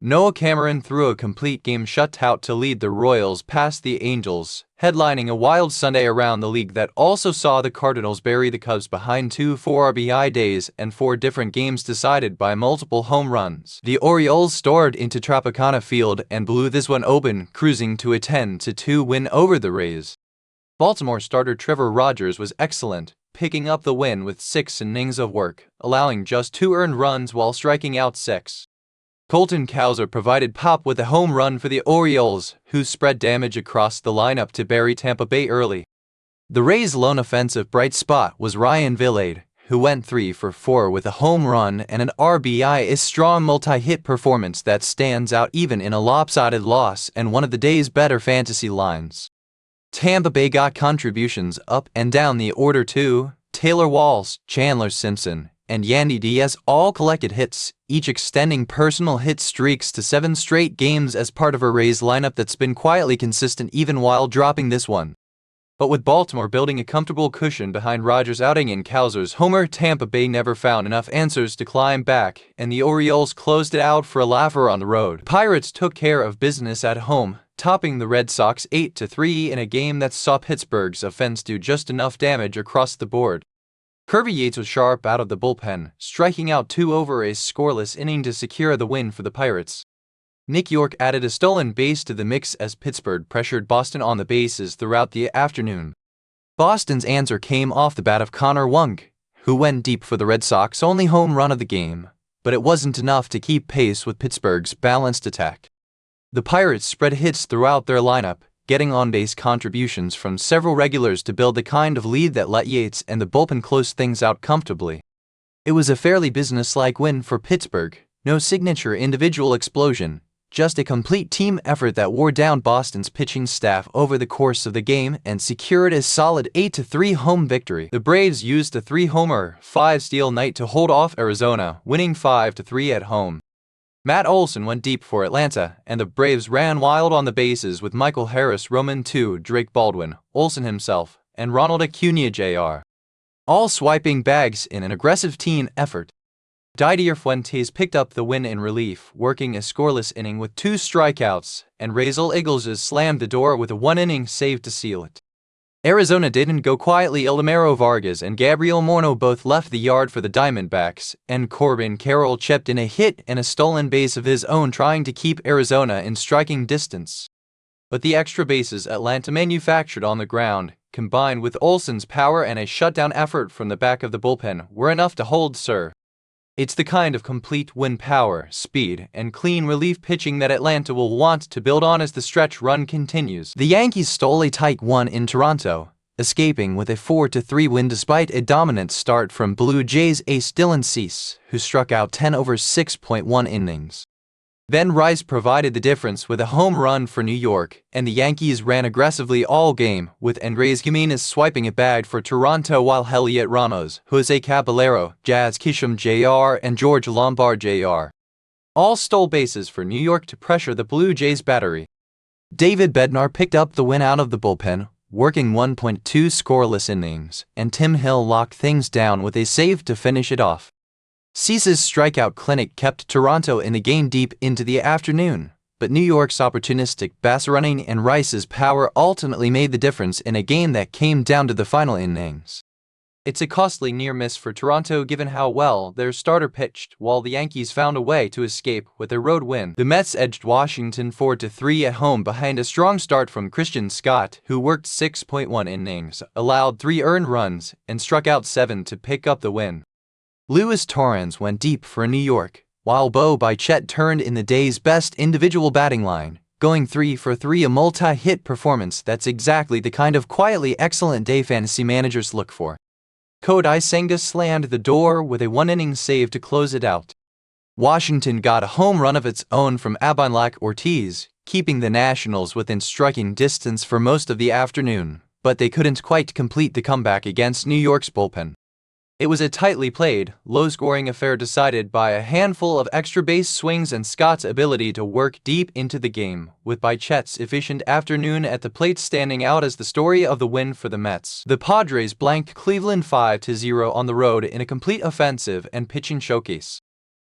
Noah Cameron threw a complete game shutout to lead the Royals past the Angels, headlining a wild Sunday around the league that also saw the Cardinals bury the Cubs behind 2-4 RBI days and 4 different games decided by multiple home runs. The Orioles stormed into Tropicana Field and blew this one open, cruising to a 10-2 win over the Rays. Baltimore starter Trevor Rogers was excellent, picking up the win with 6 innings of work, allowing just 2 earned runs while striking out 6. Colton Cowser provided pop with a home run for the Orioles, who spread damage across the lineup to bury Tampa Bay early. The Rays' lone offensive bright spot was Ryan Vilade, who went 3 for 4 with a home run and an RBI, a strong multi-hit performance that stands out even in a lopsided loss and one of the day's better fantasy lines. Tampa Bay got contributions up and down the order too. Taylor Walsh, Chandler Simpson, and Yandy Diaz all collected hits, each extending personal hit streaks to 7 straight games as part of a Rays lineup that's been quietly consistent even while dropping this one. But with Baltimore building a comfortable cushion behind Rogers' outing and Cowser's homer, Tampa Bay never found enough answers to climb back, and the Orioles closed it out for a laugher on the road. Pirates took care of business at home, topping the Red Sox 8-3 in a game that saw Pittsburgh's offense do just enough damage across the board. Kirby Yates was sharp out of the bullpen, striking out 2 over a scoreless inning to secure the win for the Pirates. Nick York added a stolen base to the mix as Pittsburgh pressured Boston on the bases throughout the afternoon. Boston's answer came off the bat of Connor Wunk, who went deep for the Red Sox' only home run of the game, but it wasn't enough to keep pace with Pittsburgh's balanced attack. The Pirates spread hits throughout their lineup, getting on-base contributions from several regulars to build the kind of lead that let Yates and the bullpen close things out comfortably. It was a fairly business-like win for Pittsburgh, no signature individual explosion, just a complete team effort that wore down Boston's pitching staff over the course of the game and secured a solid 8-3 home victory. The Braves used a 3-homer, 5-steal night to hold off Arizona, winning 5-3 at home. Matt Olson went deep for Atlanta, and the Braves ran wild on the bases with Michael Harris, Roman II, Drake Baldwin, Olson himself, and Ronald Acuna Jr. all swiping bags in an aggressive team effort. Didier Fuentes picked up the win in relief, working a scoreless inning with 2 strikeouts, and Raisel Iglesias slammed the door with a 1-inning save to seal it. Arizona didn't go quietly. Eldemaro Vargas and Gabriel Moreno both left the yard for the Diamondbacks, and Corbin Carroll chipped in a hit and a stolen base of his own, trying to keep Arizona in striking distance. But the extra bases Atlanta manufactured on the ground, combined with Olson's power and a shutdown effort from the back of the bullpen, were enough to hold Sir. It's the kind of complete wind power, speed, and clean relief pitching that Atlanta will want to build on as the stretch run continues. The Yankees stole a tight one in Toronto, escaping with a 4-3 win despite a dominant start from Blue Jays ace Dylan Cease, who struck out 10 over 6.1 innings. Ben Rice provided the difference with a home run for New York, and the Yankees ran aggressively all game, with Andrés Giménez swiping a bag for Toronto while Heliot Ramos, Jose Caballero, Jazz Kisham Jr., and George Lombard Jr. all stole bases for New York to pressure the Blue Jays battery. David Bednar picked up the win out of the bullpen, working 1.2 scoreless innings, and Tim Hill locked things down with a save to finish it off. Cease's strikeout clinic kept Toronto in the game deep into the afternoon, but New York's opportunistic base running and Rice's power ultimately made the difference in a game that came down to the final innings. It's a costly near miss for Toronto given how well their starter pitched, while the Yankees found a way to escape with a road win. The Mets edged Washington 4-3 at home behind a strong start from Christian Scott, who worked 6.1 innings, allowed 3 earned runs, and struck out 7 to pick up the win. Luis Torrens went deep for New York, while Bo Bichette turned in the day's best individual batting line, going 3 for 3, a multi-hit performance that's exactly the kind of quietly excellent day fantasy managers look for. Kodai Senga slammed the door with a 1-inning save to close it out. Washington got a home run of its own from Abanlac Ortiz, keeping the Nationals within striking distance for most of the afternoon, but they couldn't quite complete the comeback against New York's bullpen. It was a tightly played, low-scoring affair decided by a handful of extra base swings and Scott's ability to work deep into the game, with Bichette's efficient afternoon at the plate standing out as the story of the win for the Mets. The Padres blanked Cleveland 5-0 on the road in a complete offensive and pitching showcase.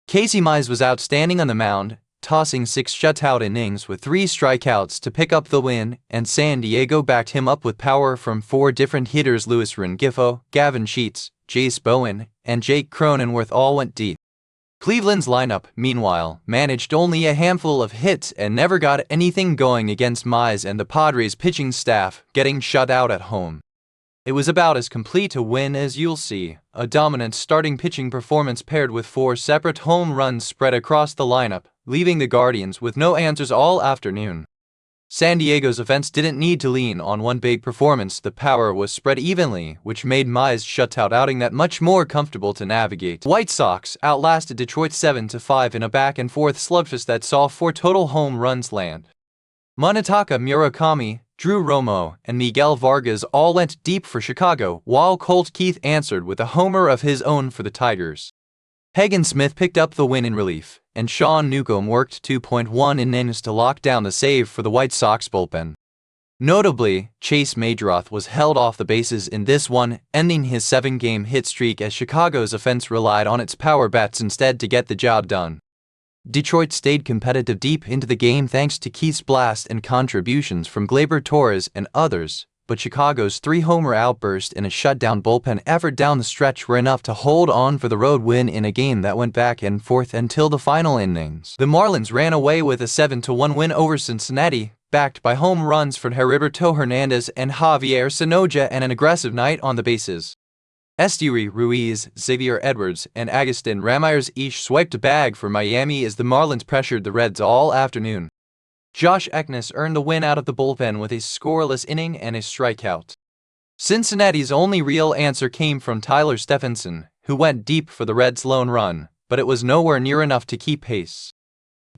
Casey Mize was outstanding on the mound, tossing 6 shutout innings with 3 strikeouts to pick up the win, and San Diego backed him up with power from 4 different hitters. Luis Rengifo, Gavin Sheets, Jace Bowen, and Jake Cronenworth all went deep. Cleveland's lineup, meanwhile, managed only a handful of hits and never got anything going against Mize and the Padres' pitching staff, getting shut out at home. It was about as complete a win as you'll see, a dominant starting pitching performance paired with 4 separate home runs spread across the lineup, leaving the Guardians with no answers all afternoon. San Diego's offense didn't need to lean on one big performance. The power was spread evenly, which made Mize's shutout outing that much more comfortable to navigate. The White Sox outlasted Detroit 7-5 in a back-and-forth slugfest that saw 4 total home runs land. Munetaka Murakami, Drew Romo, and Miguel Vargas all went deep for Chicago, while Colt Keith answered with a homer of his own for the Tigers. Hagen Smith picked up the win in relief, and Sean Newcomb worked 2.1 innings to lock down the save for the White Sox bullpen. Notably, Chase Majdroth was held off the bases in this one, ending his 7-game hit streak as Chicago's offense relied on its power bats instead to get the job done. Detroit stayed competitive deep into the game thanks to Keith's blast and contributions from Gleyber Torres and others, but Chicago's 3-homer outburst and a shutdown bullpen effort down the stretch were enough to hold on for the road win in a game that went back and forth until the final innings. The Marlins ran away with a 7-1 win over Cincinnati, backed by home runs from Heriberto Hernandez and Javier Sonoja and an aggressive night on the bases. Esteury Ruiz, Xavier Edwards, and Agustin Ramirez each swiped a bag for Miami as the Marlins pressured the Reds all afternoon. Josh Eknes earned the win out of the bullpen with a scoreless inning and a strikeout. Cincinnati's only real answer came from Tyler Stephenson, who went deep for the Reds' lone run, but it was nowhere near enough to keep pace.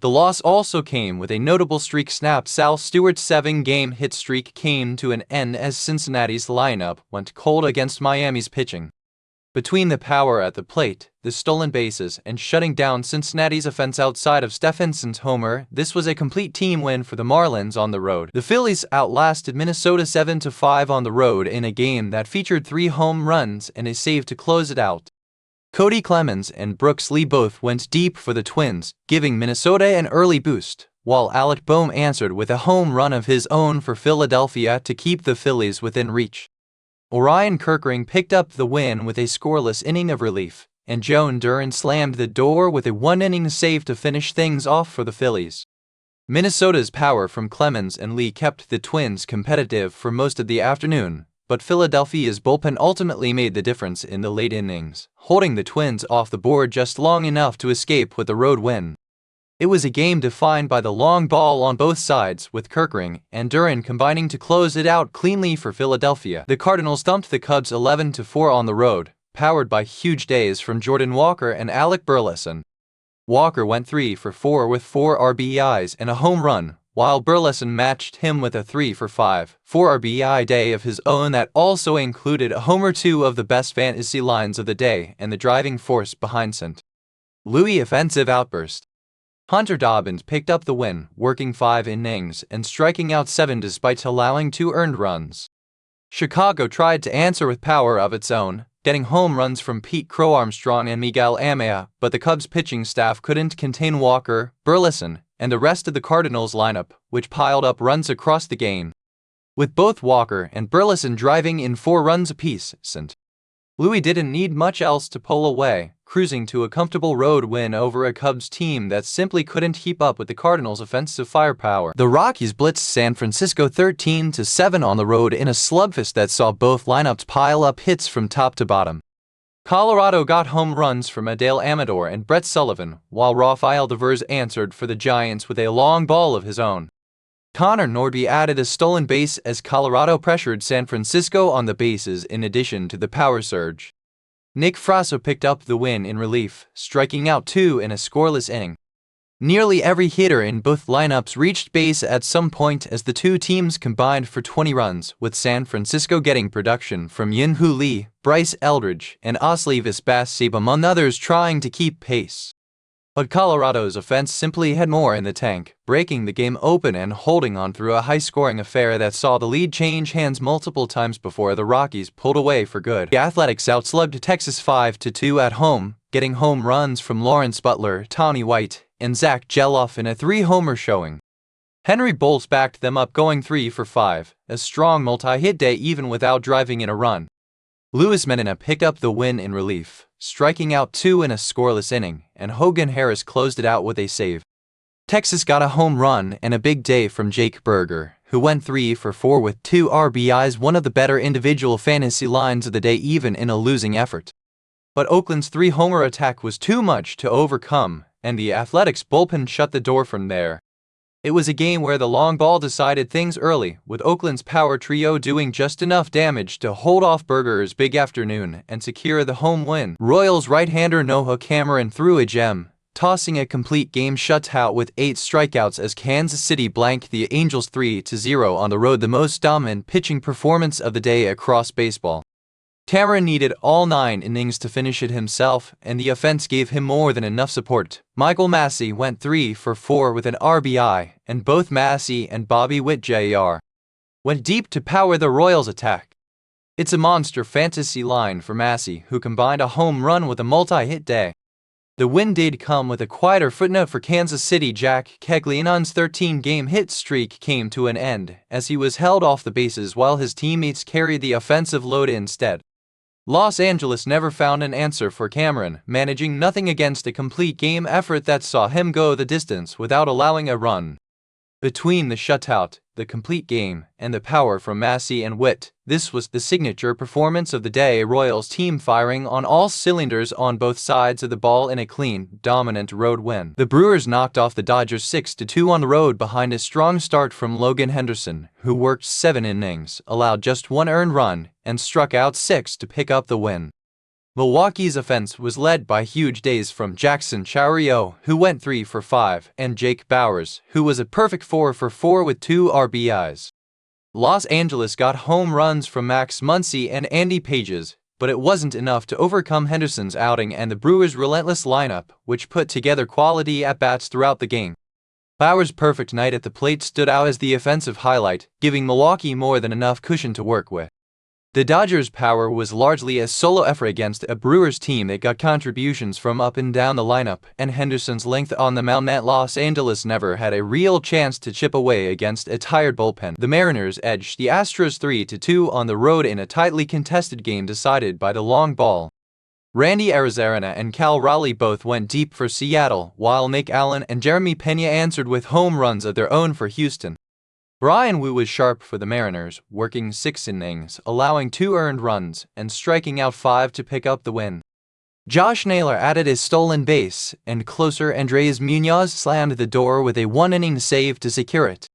The loss also came with a notable streak snapped. Sal Stewart's 7-game hit streak came to an end as Cincinnati's lineup went cold against Miami's pitching. Between the power at the plate, the stolen bases, and shutting down Cincinnati's offense outside of Stephenson's homer, this was a complete team win for the Marlins on the road. The Phillies outlasted Minnesota 7-5 on the road in a game that featured 3 home runs and a save to close it out. Cody Clemens and Brooks Lee both went deep for the Twins, giving Minnesota an early boost, while Alec Bohm answered with a home run of his own for Philadelphia to keep the Phillies within reach. Orion Kirkring picked up the win with a scoreless inning of relief, and Joan Duran slammed the door with a 1-inning save to finish things off for the Phillies. Minnesota's power from Clemens and Lee kept the Twins competitive for most of the afternoon, but Philadelphia's bullpen ultimately made the difference in the late innings, holding the Twins off the board just long enough to escape with the road win. It was a game defined by the long ball on both sides, with Kirkring and Duran combining to close it out cleanly for Philadelphia. The Cardinals thumped the Cubs 11-4 on the road, powered by huge days from Jordan Walker and Alec Burleson. Walker went 3 for 4 with 4 RBIs and a home run, while Burleson matched him with a 3 for 5, 4 RBI day of his own that also included a homer. 2 of the best fantasy lines of the day and the driving force behind St. Louis' offensive outburst. Hunter Dobbins picked up the win, working 5 innings and striking out 7 despite allowing 2 earned runs. Chicago tried to answer with power of its own, getting home runs from Pete Crow Armstrong and Miguel Amaya, but the Cubs' pitching staff couldn't contain Walker, Burleson, and the rest of the Cardinals lineup, which piled up runs across the game. With both Walker and Burleson driving in 4 runs apiece, St. Louis didn't need much else to pull away, cruising to a comfortable road win over a Cubs team that simply couldn't keep up with the Cardinals' offensive firepower. The Rockies blitzed San Francisco 13-7 on the road in a slugfest that saw both lineups pile up hits from top to bottom. Colorado got home runs from Adael Amador and Brett Sullivan, while Rafael Devers answered for the Giants with a long ball of his own. Connor Nordby added a stolen base as Colorado pressured San Francisco on the bases in addition to the power surge. Nick Frasso picked up the win in relief, striking out 2 in a scoreless inning. Nearly every hitter in both lineups reached base at some point as the two teams combined for 20 runs, with San Francisco getting production from Yinhu Lee, Bryce Eldridge, and Osleigh Visbasib among others trying to keep pace. But Colorado's offense simply had more in the tank, breaking the game open and holding on through a high-scoring affair that saw the lead change hands multiple times before the Rockies pulled away for good. The Athletics outslugged Texas 5-2 at home, getting home runs from Lawrence Butler, Tommy White, and Zach Geloff in a 3-homer showing. Henry Bolts backed them up going 3 for 5, a strong multi-hit day even without driving in a run. Lewis Medina picked up the win in relief, striking out 2 in a scoreless inning, and Hogan Harris closed it out with a save. Texas got a home run and a big day from Jake Berger, who went 3 for 4 with 2 RBIs, one of the better individual fantasy lines of the day even in a losing effort. But Oakland's 3-homer attack was too much to overcome, and the Athletics bullpen shut the door from there. It was a game where the long ball decided things early, with Oakland's power trio doing just enough damage to hold off Berger's big afternoon and secure the home win. Royals right-hander Noah Cameron threw a gem, tossing a complete game shutout with 8 strikeouts as Kansas City blanked the Angels 3-0 on the road, the most dominant pitching performance of the day across baseball. Cameron needed all 9 innings to finish it himself, and the offense gave him more than enough support. Michael Massey went 3 for 4 with an RBI, and both Massey and Bobby Witt Jr. went deep to power the Royals' attack. It's a monster fantasy line for Massey, who combined a home run with a multi-hit day. The win did come with a quieter footnote for Kansas City. Jack Caglianon's 13-game hit streak came to an end, as he was held off the bases while his teammates carried the offensive load instead. Los Angeles never found an answer for Cameron, managing nothing against a complete game effort that saw him go the distance without allowing a run. Between the shutout, the complete game, and the power from Massey and Witt, this was the signature performance of the day. Royals team firing on all cylinders on both sides of the ball in a clean, dominant road win. The Brewers knocked off the Dodgers 6-2 on the road behind a strong start from Logan Henderson, who worked 7 innings, allowed just 1 earned run, and struck out 6 to pick up the win. Milwaukee's offense was led by huge days from Jackson Chourio, who went 3 for 5, and Jake Bauers, who was a perfect 4 for 4 with 2 RBIs. Los Angeles got home runs from Max Muncy and Andy Pages, but it wasn't enough to overcome Henderson's outing and the Brewers' relentless lineup, which put together quality at-bats throughout the game. Bauers' perfect night at the plate stood out as the offensive highlight, giving Milwaukee more than enough cushion to work with. The Dodgers' power was largely a solo effort against a Brewers team that got contributions from up and down the lineup, and Henderson's length on the mound meant Los Angeles never had a real chance to chip away against a tired bullpen. The Mariners edged the Astros 3-2 on the road in a tightly contested game decided by the long ball. Randy Arozarena and Cal Raleigh both went deep for Seattle, while Nick Allen and Jeremy Pena answered with home runs of their own for Houston. Brian Wu was sharp for the Mariners, working 6 innings, allowing 2 earned runs, and striking out 5 to pick up the win. Josh Naylor added a stolen base, and closer Andres Munoz slammed the door with a 1-inning save to secure it.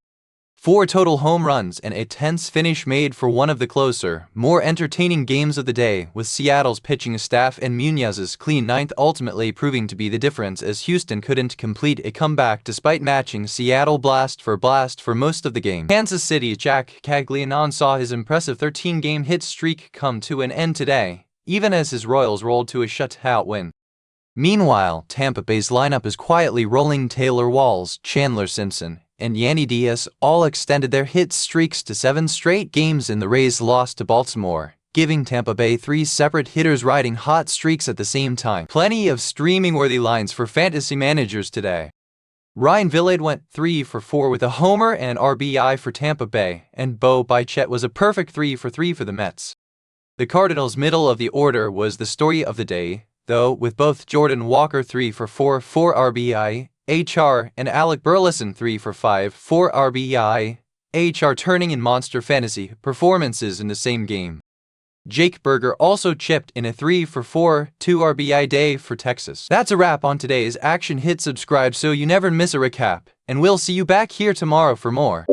4 total home runs and a tense finish made for one of the closer, more entertaining games of the day, with Seattle's pitching staff and Munoz's clean 9th ultimately proving to be the difference, as Houston couldn't complete a comeback despite matching Seattle blast for most of the game. Kansas City's Jack Caglianon saw his impressive 13-game hit streak come to an end today, even as his Royals rolled to a shutout win. Meanwhile, Tampa Bay's lineup is quietly rolling. Taylor Walls, Chandler Simpson, and Yandy Diaz all extended their hit streaks to 7 straight games in the Rays' loss to Baltimore, giving Tampa Bay 3 separate hitters riding hot streaks at the same time. Plenty of streaming-worthy lines for fantasy managers today. Ryan Vilade went 3 for 4 with a homer and RBI for Tampa Bay, and Bo Bichette was a perfect 3 for 3 for the Mets. The Cardinals' middle of the order was the story of the day, though, with both Jordan Walker 3 for 4 RBI, HR, and Alec Burleson 3 for 5 RBI, HR turning in monster fantasy performances in the same game. Jake Berger also chipped in a 3 for 4, 2 RBI day for Texas. That's a wrap on today's action. Hit subscribe so you never miss a recap, and we'll see you back here tomorrow for more.